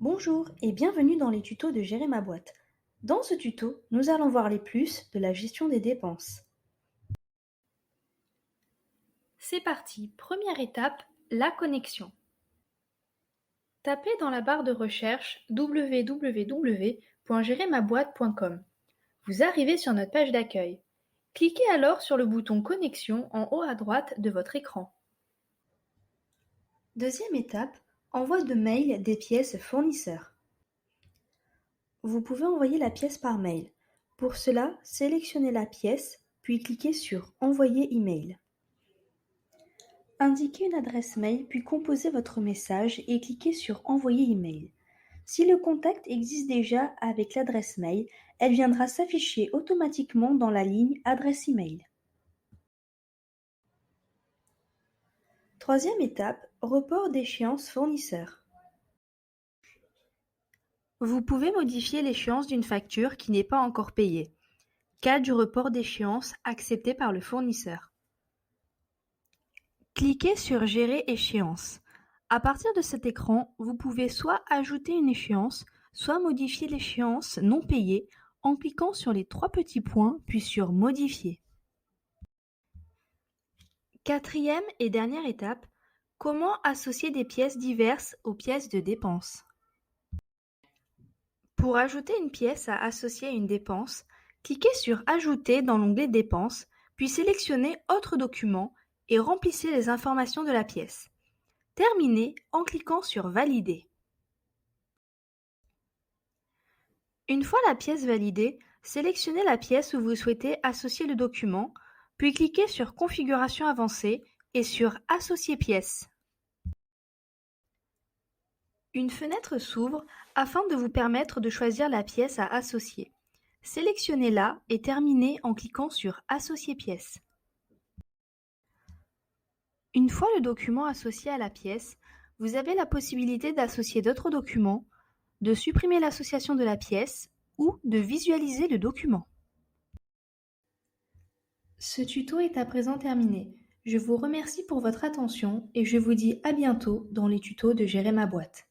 Bonjour et bienvenue dans les tutos de Gérer ma boîte. Dans ce tuto, nous allons voir les plus de la gestion des dépenses. C'est parti, première étape, la connexion. Tapez dans la barre de recherche www.gerermaboîte.com. Vous arrivez sur notre page d'accueil. Cliquez alors sur le bouton Connexion en haut à droite de votre écran. Deuxième étape, envoi de mail des pièces fournisseurs. Vous pouvez envoyer la pièce par mail. Pour cela, sélectionnez la pièce, puis cliquez sur Envoyer email. Indiquez une adresse mail, puis composez votre message et cliquez sur Envoyer email. Si le contact existe déjà avec l'adresse mail, elle viendra s'afficher automatiquement dans la ligne Adresse email. Troisième étape, report d'échéance fournisseur. Vous pouvez modifier l'échéance d'une facture qui n'est pas encore payée. Cas du report d'échéance accepté par le fournisseur. Cliquez sur Gérer échéance. À partir de cet écran, vous pouvez soit ajouter une échéance, soit modifier l'échéance non payée en cliquant sur les trois petits points puis sur Modifier. Quatrième et dernière étape, comment associer des pièces diverses aux pièces de dépenses. Pour ajouter une pièce à associer à une dépense, cliquez sur Ajouter dans l'onglet Dépenses, puis sélectionnez Autres documents et remplissez les informations de la pièce. Terminez en cliquant sur Valider. Une fois la pièce validée, sélectionnez la pièce où vous souhaitez associer le document, puis cliquez sur Configuration avancée et sur Associer pièce. Une fenêtre s'ouvre afin de vous permettre de choisir la pièce à associer. Sélectionnez-la et terminez en cliquant sur Associer pièce. Une fois le document associé à la pièce, vous avez la possibilité d'associer d'autres documents, de supprimer l'association de la pièce ou de visualiser le document. Ce tuto est à présent terminé. Je vous remercie pour votre attention et je vous dis à bientôt dans les tutos de Gérer ma boîte.